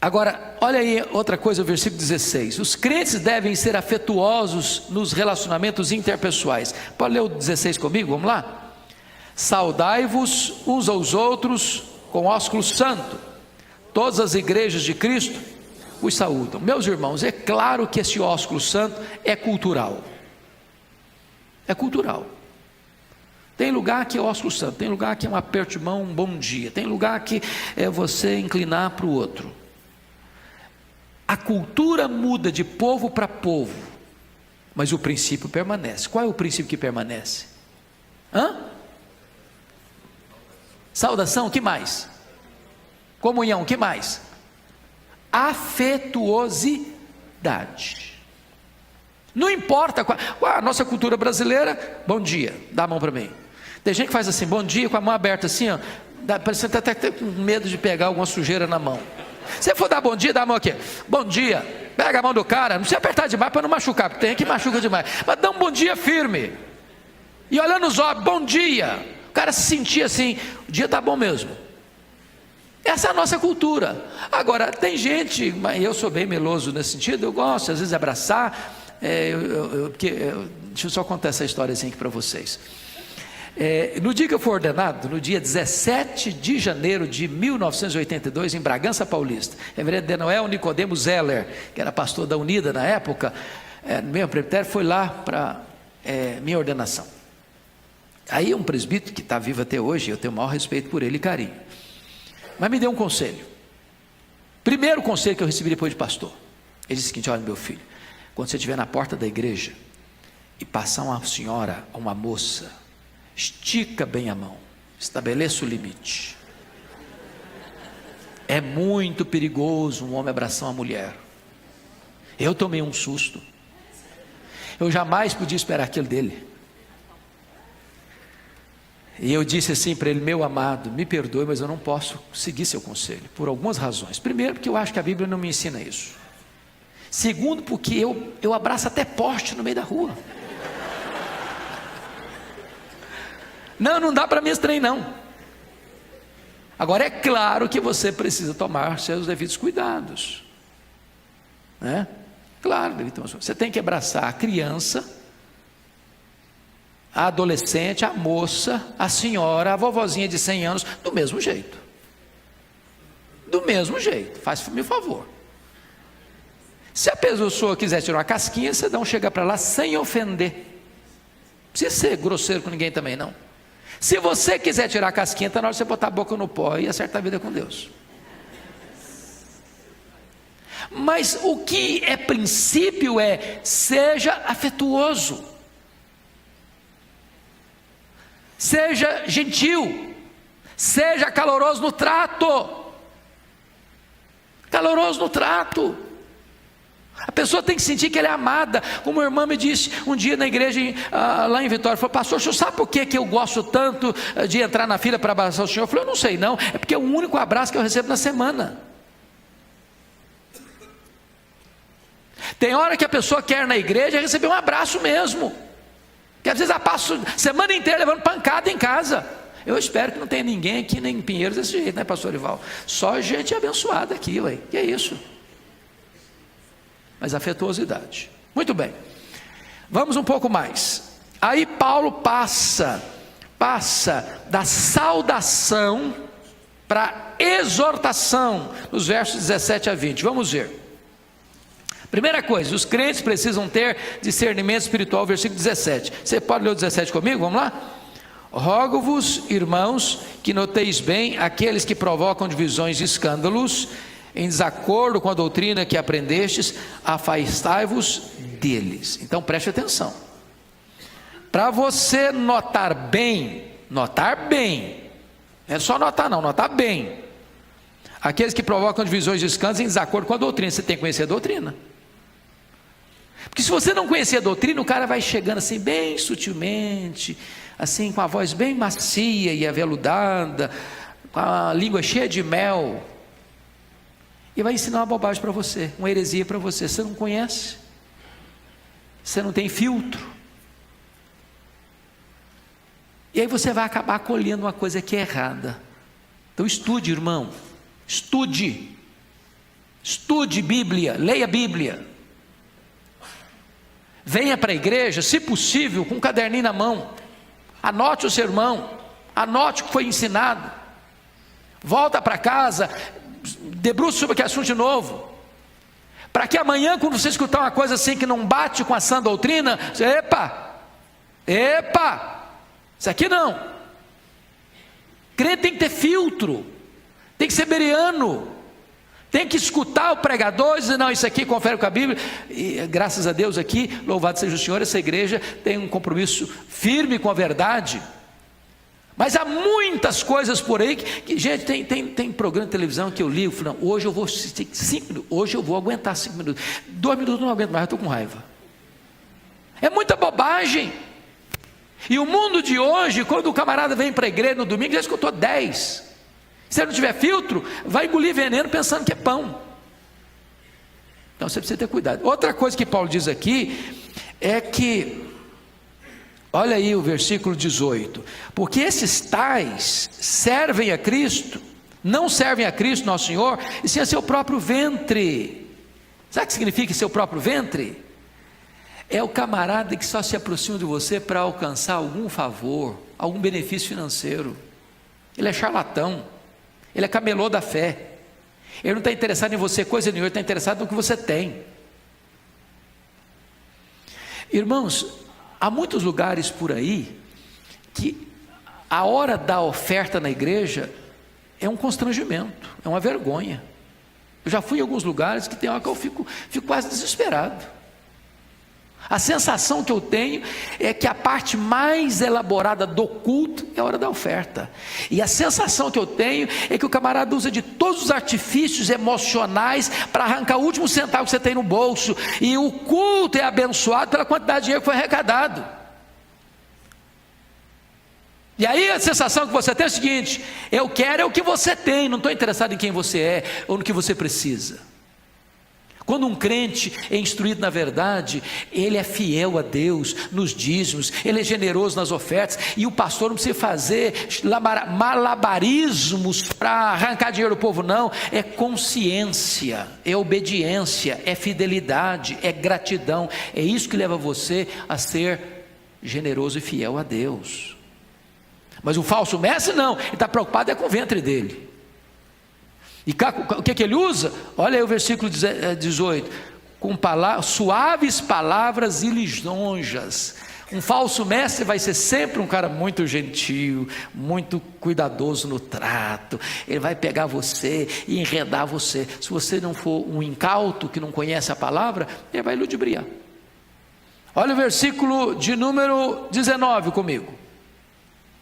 Agora, olha aí outra coisa, o versículo 16. Os crentes devem ser afetuosos nos relacionamentos interpessoais. Pode ler o 16 comigo? Vamos lá? Saudai-vos uns aos outros com ósculo santo. Todas as igrejas de Cristo os saúdam. Meus irmãos, é claro que esse ósculo santo é cultural. É cultural. Tem lugar que é ósculo santo, tem lugar que é um aperto de mão, um bom dia, tem lugar que é você inclinar para o outro. A cultura muda de povo para povo, mas o princípio permanece. Qual é o princípio que permanece? Saudação, o que mais? Comunhão, o que mais? Afetuosidade. Não importa qual a nossa cultura brasileira, bom dia, dá a mão para mim. Tem gente que faz assim, bom dia, com a mão aberta assim, ó, parecendo até com medo de pegar alguma sujeira na mão. Se for dar bom dia, dá a mão aqui, bom dia, pega a mão do cara, não precisa apertar demais para não machucar, porque tem que machuca demais, mas dá um bom dia firme, e olhando nos olhos, bom dia, o cara se sentia assim, o dia está bom mesmo. Essa é a nossa cultura. Agora, tem gente, mas eu sou bem meloso nesse sentido, eu gosto às vezes de abraçar, deixa eu só contar essa história assim aqui para vocês. No dia que eu fui ordenado, no dia 17 de janeiro de 1982, em Bragança Paulista, reverendo Denoel Nicodemo Zeller, que era pastor da Unida na época, no meu presbitério, foi lá para minha ordenação. Aí um presbítero que está vivo até hoje, eu tenho o maior respeito por ele e carinho, mas me deu um conselho. Primeiro conselho que eu recebi depois de pastor, ele disse o seguinte: olha, meu filho, quando você estiver na porta da igreja e passar uma senhora ou uma moça, estica bem a mão, estabeleça o limite. É muito perigoso um homem abraçar uma mulher. Eu tomei um susto, eu jamais podia esperar aquilo dele, e eu disse assim para ele: meu amado, me perdoe, mas eu não posso seguir seu conselho, por algumas razões. Primeiro, porque eu acho que a Bíblia não me ensina isso. Segundo, porque eu abraço até poste no meio da rua. Não dá para me estranhar não. Agora é claro que você precisa tomar seus devidos cuidados, né? Claro, você tem que abraçar a criança, a adolescente, a moça, a senhora, a vovozinha de 100 anos, do mesmo jeito. Do mesmo jeito, faz-me um favor. Se a pessoa quiser tirar uma casquinha, você dá um chega para lá sem ofender. Não precisa ser grosseiro com ninguém também não. Se você quiser tirar a casquinha, está na hora de você botar a boca no pó e acertar a vida com Deus. Mas o que é princípio seja afetuoso, seja gentil, seja caloroso no trato. Caloroso no trato. A pessoa tem que sentir que ela é amada. Como a irmã me disse um dia na igreja lá em Vitória, falou: pastor, o senhor sabe por que eu gosto tanto de entrar na fila para abraçar o senhor? Eu falei: eu não sei não, é porque é o único abraço que eu recebo na semana. Tem hora que a pessoa quer na igreja receber um abraço mesmo, que às vezes ela passa a semana inteira levando pancada em casa. Eu espero que não tenha ninguém aqui nem em Pinheiros desse jeito, né, pastor Ival? Só gente abençoada aqui, ué. Que é isso? Mas afetuosidade. Muito bem, vamos um pouco mais. Aí Paulo passa da saudação para exortação, nos versos 17 a 20. Vamos ver. Primeira coisa, os crentes precisam ter discernimento espiritual, versículo 17. Você pode ler o 17 comigo? Vamos lá? Rogo-vos, irmãos, que noteis bem aqueles que provocam divisões e escândalos, em desacordo com a doutrina que aprendestes, afastai-vos deles. Então preste atenção. Para você notar bem, não é só notar não, notar bem. Aqueles que provocam divisões e escândalos em desacordo com a doutrina, você tem que conhecer a doutrina. Porque se você não conhecer a doutrina, o cara vai chegando assim bem sutilmente, assim com a voz bem macia e aveludada, com a língua cheia de mel, e vai ensinar uma bobagem para você, uma heresia para você. Você não conhece, você não tem filtro, e aí você vai acabar acolhendo uma coisa que é errada. Então estude, irmão, estude Bíblia, leia a Bíblia, venha para a igreja, se possível, com um caderninho na mão, anote o sermão, anote o que foi ensinado, volta para casa, debruça sobre aquele assunto de novo, para que amanhã, quando você escutar uma coisa assim que não bate com a sã doutrina, você, epa, isso aqui não. Crente tem que ter filtro, tem que ser bereano, tem que escutar o pregador e dizer: não, isso aqui confere com a Bíblia. E graças a Deus aqui, louvado seja o Senhor, essa igreja tem um compromisso firme com a verdade. Mas há muitas coisas por aí que gente, tem programa de televisão que eu ligo, falo, não, hoje eu vou assistir 5 minutos, hoje eu vou aguentar 5 minutos, 2 minutos eu não aguento mais, eu estou com raiva. É muita bobagem. E o mundo de hoje, quando o camarada vem para a igreja no domingo, já escutou 10. Se ele não tiver filtro, vai engolir veneno pensando que é pão. Então você precisa ter cuidado. Outra coisa que Paulo diz aqui é que, olha aí o versículo 18: porque esses tais servem a Cristo, não servem a Cristo nosso Senhor, e sim a seu próprio ventre. Sabe o que significa seu próprio ventre? É o camarada que só se aproxima de você para alcançar algum favor, algum benefício financeiro. Ele é charlatão, ele é camelô da fé. Ele não está interessado em você coisa nenhuma, ele está interessado no que você tem. Irmãos, há muitos lugares por aí que a hora da oferta na igreja é um constrangimento, é uma vergonha. Eu já fui em alguns lugares que tem hora que eu fico quase desesperado. A sensação que eu tenho é que a parte mais elaborada do culto é a hora da oferta. E a sensação que eu tenho é que o camarada usa de todos os artifícios emocionais para arrancar o último centavo que você tem no bolso. E o culto é abençoado pela quantidade de dinheiro que foi arrecadado. E aí a sensação que você tem é o seguinte: eu quero é o que você tem, não estou interessado em quem você é ou no que você precisa. Quando um crente é instruído na verdade, ele é fiel a Deus nos dízimos, ele é generoso nas ofertas, e o pastor não precisa fazer malabarismos para arrancar dinheiro do povo, não. É consciência, é obediência, é fidelidade, é gratidão. É isso que leva você a ser generoso e fiel a Deus. Mas o falso mestre não, ele está preocupado com o ventre dele. E o que ele usa? Olha aí o versículo 18: com suaves palavras e lisonjas. Um falso mestre vai ser sempre um cara muito gentil, muito cuidadoso no trato. Ele vai pegar você e enredar você. Se você não for um incauto que não conhece a palavra, ele vai ludibriar. Olha o versículo de número 19 comigo.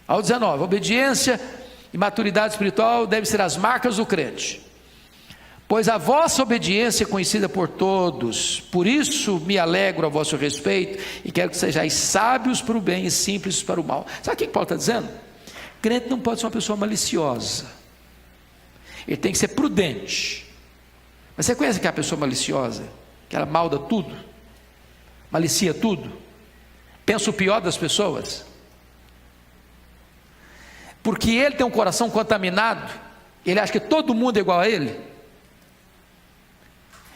Ao 19: obediência e maturidade espiritual devem ser as marcas do crente, pois a vossa obediência é conhecida por todos. Por isso me alegro a vosso respeito e quero que sejais sábios para o bem e simples para o mal. Sabe o que Paulo está dizendo? Crente não pode ser uma pessoa maliciosa, ele tem que ser prudente. Mas você conhece aquela pessoa maliciosa, que ela malda tudo, malicia tudo, pensa o pior das pessoas? Porque ele tem um coração contaminado, ele acha que todo mundo é igual a ele.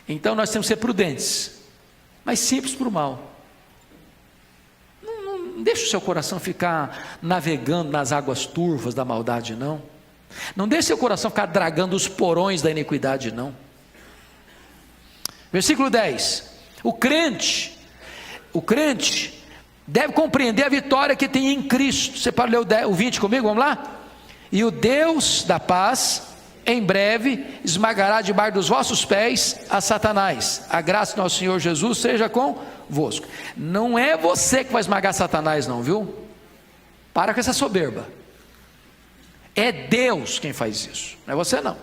Então nós temos que ser prudentes, mas simples para o mal. Não deixe o seu coração ficar navegando nas águas turvas da maldade, não. Não deixe seu coração ficar dragando os porões da iniquidade, não. Versículo 10: o crente deve compreender a vitória que tem em Cristo. Você pode ler o 20 comigo? Vamos lá? E o Deus da paz em breve esmagará debaixo dos vossos pés a Satanás. A graça do nosso Senhor Jesus seja convosco. Não é você que vai esmagar Satanás, não, viu? Para com essa soberba. É Deus quem faz isso, não é você, não.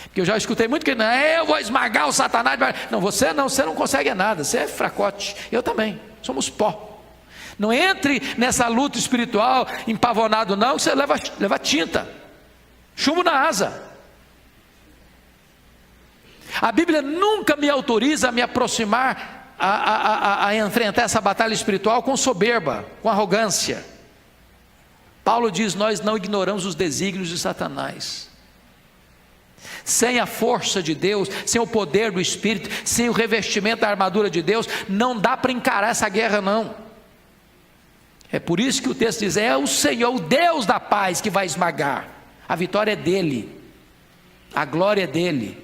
Porque eu já escutei muito que não, eu vou esmagar o Satanás. Não, você não consegue nada, você é fracote. Eu também, somos pó. Não entre nessa luta espiritual empavonado, não, você leva tinta, chumbo na asa. A Bíblia nunca me autoriza a me aproximar, a enfrentar essa batalha espiritual com soberba, com arrogância. Paulo diz: nós não ignoramos os desígnios de Satanás. Sem a força de Deus, sem o poder do Espírito, sem o revestimento da armadura de Deus, não dá para encarar essa guerra, não. É por isso que o texto diz: é o Senhor, o Deus da paz, que vai esmagar. A vitória é dele, a glória é dele.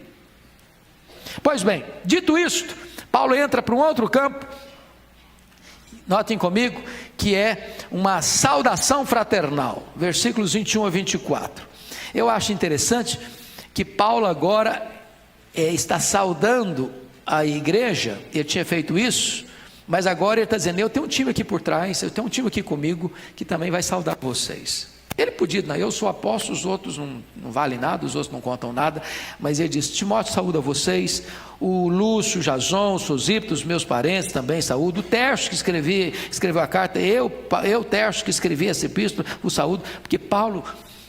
Pois bem, dito isto, Paulo entra para um outro campo. Notem comigo que é uma saudação fraternal, versículos 21 a 24. Eu acho interessante que Paulo agora está saudando a igreja. Ele tinha feito isso Mas agora ele está dizendo, eu tenho um time aqui por trás, eu tenho um time aqui comigo, que também vai saudar vocês. Ele podia, não, eu sou apóstolo, os outros não valem nada, os outros não contam nada, mas ele diz, Timóteo saúda vocês, o Lúcio, o Jason, o Sosípito, os meus parentes também saúdo, o Tércio que escreveu a carta, eu Tércio que escrevi essa epístola, o saúdo, porque Paulo,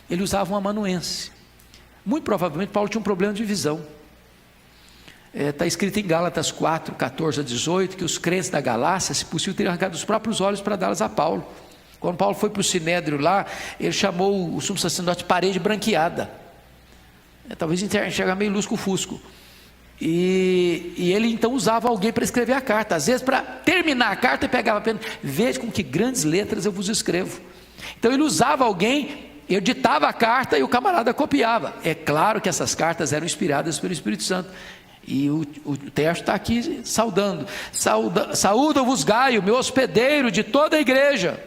ele usava um amanuense. Muito provavelmente Paulo tinha um problema de visão. Está escrito em Gálatas 4, 14 a 18, que os crentes da Galácia, se possível, teriam arrancado os próprios olhos para dá-los a Paulo. Quando Paulo foi para o Sinédrio lá, ele chamou o sumo sacerdote de parede branqueada. Talvez enxergar meio lusco-fusco. E ele então usava alguém para escrever a carta. Às vezes, para terminar a carta, ele pegava a pena. Veja com que grandes letras eu vos escrevo. Então ele usava alguém, editava a carta e o camarada copiava. É claro que essas cartas eram inspiradas pelo Espírito Santo. E o texto está aqui saudando. Saúda-vos Gaio, meu hospedeiro de toda a igreja.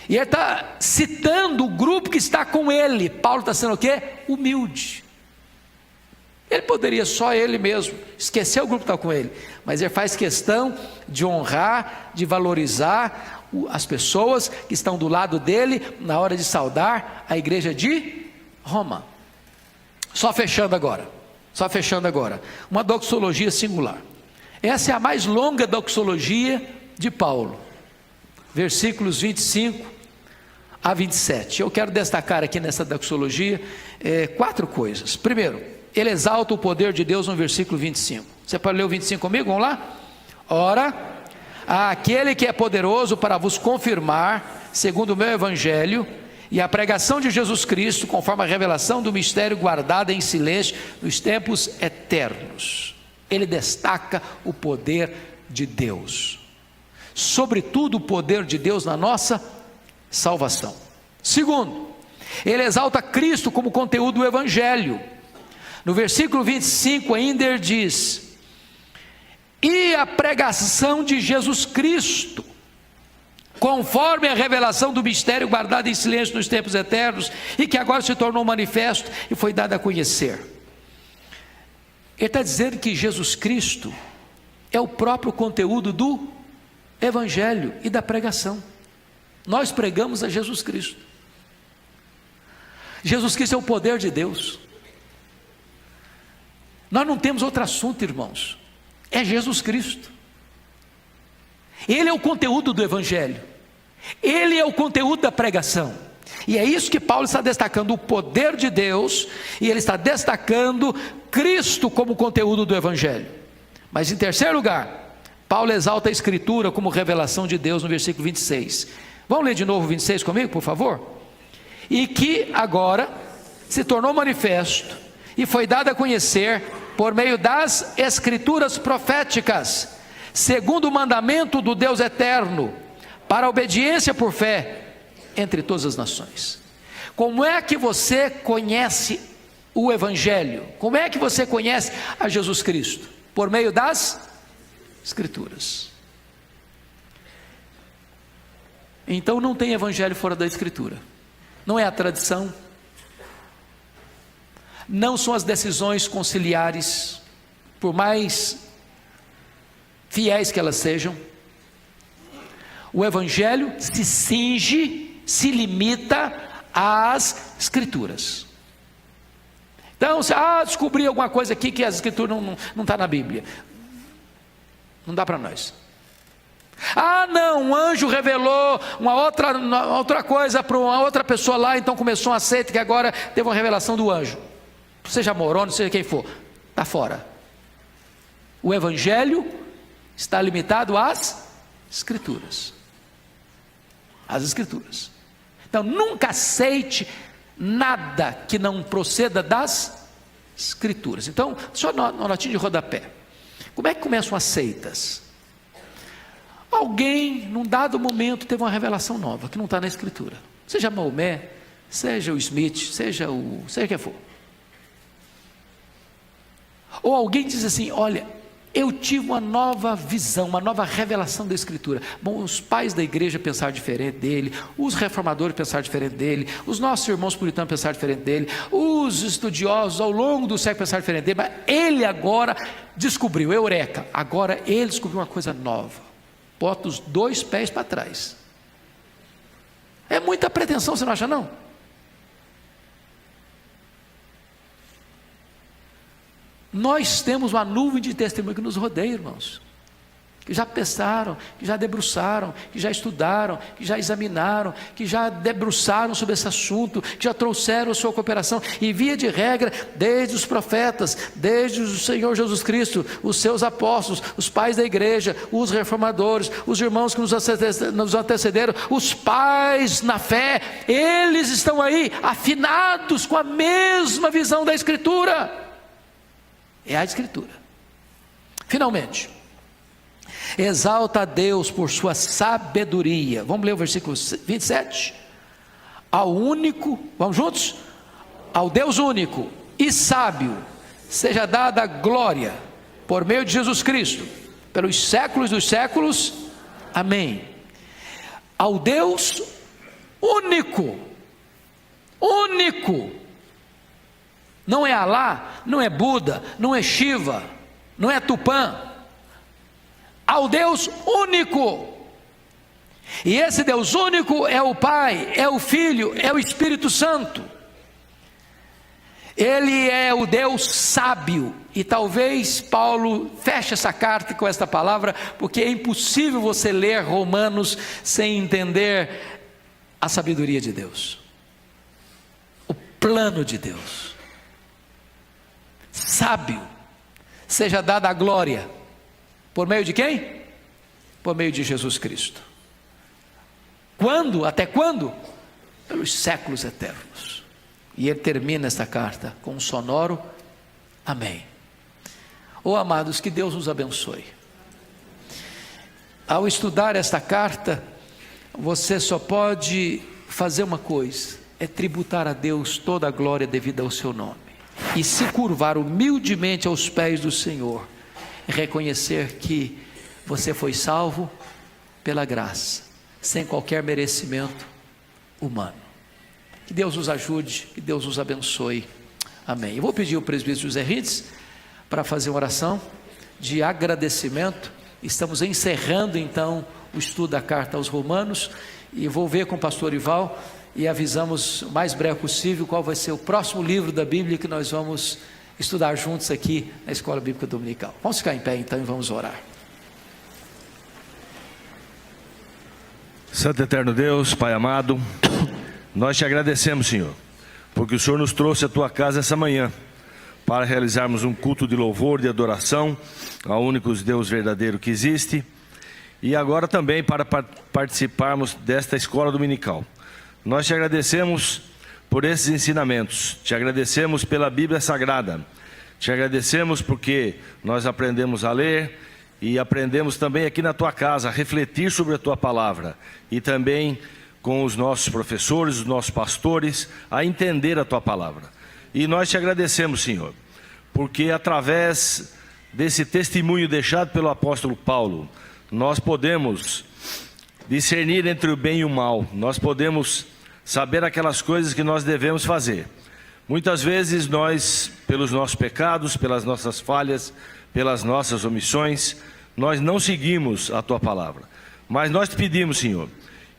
E ele está citando o grupo que está com ele. Paulo está sendo o quê? Humilde. Ele poderia só ele mesmo esquecer o grupo que está com ele, mas ele faz questão de honrar, de valorizar as pessoas que estão do lado dele na hora de saudar a igreja de Roma. Só fechando agora, uma doxologia singular. Essa é a mais longa doxologia de Paulo, versículos 25 a 27. Eu quero destacar aqui nessa doxologia 4 coisas. Primeiro, ele exalta o poder de Deus no versículo 25. Você pode ler o 25 comigo? Vamos lá? Ora, aquele que é poderoso para vos confirmar, segundo o meu evangelho, e a pregação de Jesus Cristo, conforme a revelação do mistério guardada em silêncio nos tempos eternos. Ele destaca o poder de Deus, sobretudo o poder de Deus na nossa salvação. Segundo, ele exalta Cristo como conteúdo do evangelho. No versículo 25 ainda ele diz, e a pregação de Jesus Cristo, conforme a revelação do mistério guardado em silêncio nos tempos eternos, e que agora se tornou manifesto e foi dado a conhecer. Ele está dizendo que Jesus Cristo é o próprio conteúdo do evangelho e da pregação. Nós pregamos a Jesus Cristo. Jesus Cristo é o poder de Deus. Nós não temos outro assunto, irmãos. É Jesus Cristo. Ele é o conteúdo do evangelho. Ele é o conteúdo da pregação. E é isso que Paulo está destacando, o poder de Deus, e ele está destacando Cristo como conteúdo do evangelho. Mas em terceiro lugar, Paulo exalta a Escritura como revelação de Deus no versículo 26. Vamos ler de novo o 26 comigo, por favor? E que agora se tornou manifesto e foi dado a conhecer por meio das Escrituras proféticas, segundo o mandamento do Deus eterno, para a obediência por fé entre todas as nações. Como é que você conhece o Evangelho? Como é que você conhece a Jesus Cristo? Por meio das Escrituras. Então não tem Evangelho fora da Escritura. Não é a tradição, não são as decisões conciliares, por mais fiéis que elas sejam. O Evangelho se cinge, se limita às Escrituras. Então, se descobri alguma coisa aqui que as Escrituras não está na Bíblia, não dá para nós. Não, um anjo revelou uma outra coisa para uma outra pessoa lá, então começou uma seita que agora teve uma revelação do anjo. Seja moroni, seja quem for, está fora. O Evangelho está limitado às Escrituras. Às Escrituras. Então nunca aceite nada que não proceda das Escrituras. Então, só uma notinha de rodapé. Como é que começam as seitas? Alguém, num dado momento, teve uma revelação nova, que não está na Escritura. Seja Maomé, seja o Smith, seja quem for. Ou alguém diz assim, olha, eu tive uma nova visão, uma nova revelação da Escritura. Bom, os pais da igreja pensaram diferente dele, os reformadores pensaram diferente dele, os nossos irmãos puritanos pensaram diferente dele, os estudiosos ao longo do século pensaram diferente dele, mas ele agora descobriu, eureka, agora ele descobriu uma coisa nova. bota os 2 pés para trás. É muita pretensão, você não acha não? Nós temos uma nuvem de testemunho que nos rodeia, irmãos, que já pensaram, que já debruçaram, que já estudaram, que já examinaram, que já debruçaram sobre esse assunto, que já trouxeram a sua cooperação, e via de regra, desde os profetas, desde o Senhor Jesus Cristo, os seus apóstolos, os pais da igreja, os reformadores, os irmãos que nos antecederam, os pais na fé, eles estão aí, afinados com a mesma visão da Escritura. É a Escritura. Finalmente, exalta a Deus por sua sabedoria. Vamos ler o versículo 27. Ao único, vamos juntos? Ao Deus único e sábio, seja dada a glória, por meio de Jesus Cristo, pelos séculos dos séculos. Amém. Ao Deus único, único. Não é Alá, não é Buda, não é Shiva, não é Tupã. Ao Deus único. E esse Deus único é o Pai, é o Filho, é o Espírito Santo. Ele é o Deus sábio. E talvez Paulo feche essa carta com esta palavra, porque é impossível você ler Romanos sem entender a sabedoria de Deus, o plano de Deus. Sábio, seja dada a glória, por meio de quem? Por meio de Jesus Cristo. Quando? Até quando? Pelos séculos eternos. E ele termina esta carta com um sonoro amém. Oh amados, que Deus nos abençoe. Ao estudar esta carta, você só pode fazer uma coisa: é tributar a Deus toda a glória devida ao seu nome, e se curvar humildemente aos pés do Senhor, e reconhecer que você foi salvo pela graça, sem qualquer merecimento humano. Que Deus nos ajude, que Deus nos abençoe. Amém. Eu vou pedir ao presbítero José Ritz para fazer uma oração de agradecimento. Estamos encerrando então o estudo da carta aos Romanos, e vou ver com o pastor Ival e avisamos o mais breve possível qual vai ser o próximo livro da Bíblia que nós vamos estudar juntos aqui na Escola Bíblica Dominical. Vamos ficar em pé então e vamos orar. Santo Eterno Deus, Pai amado, nós te agradecemos, Senhor, porque o Senhor nos trouxe à tua casa essa manhã para realizarmos um culto de louvor, de adoração ao único Deus verdadeiro que existe, e agora também para participarmos desta escola dominical. Nós te agradecemos por esses ensinamentos, te agradecemos pela Bíblia Sagrada, te agradecemos porque nós aprendemos a ler e aprendemos também aqui na tua casa a refletir sobre a tua palavra, e também com os nossos professores, os nossos pastores, a entender a tua palavra. E nós te agradecemos, Senhor, porque através desse testemunho deixado pelo apóstolo Paulo, nós podemos discernir entre o bem e o mal, nós podemos saber aquelas coisas que nós devemos fazer. Muitas vezes nós, pelos nossos pecados, pelas nossas falhas, pelas nossas omissões, nós não seguimos a tua palavra. Mas nós te pedimos, Senhor,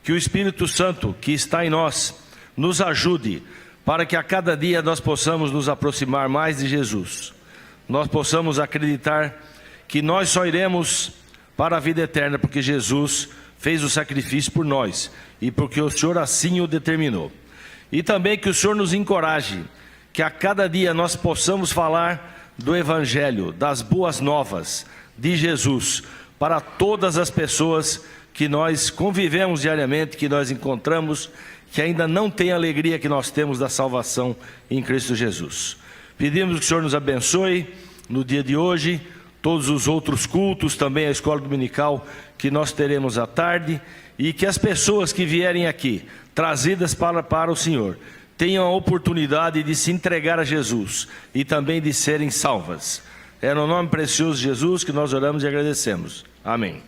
que o Espírito Santo que está em nós nos ajude para que a cada dia nós possamos nos aproximar mais de Jesus. Nós possamos acreditar que nós só iremos para a vida eterna porque Jesus fez o sacrifício por nós e porque o Senhor assim o determinou. E também que o Senhor nos encoraje, que a cada dia nós possamos falar do Evangelho, das boas novas de Jesus, para todas as pessoas que nós convivemos diariamente, que nós encontramos, que ainda não têm a alegria que nós temos da salvação em Cristo Jesus. Pedimos que o Senhor nos abençoe no dia de hoje, todos os outros cultos, também a escola dominical que nós teremos à tarde, e que as pessoas que vierem aqui, trazidas para o Senhor, tenham a oportunidade de se entregar a Jesus e também de serem salvas. É no nome precioso de Jesus que nós oramos e agradecemos. Amém.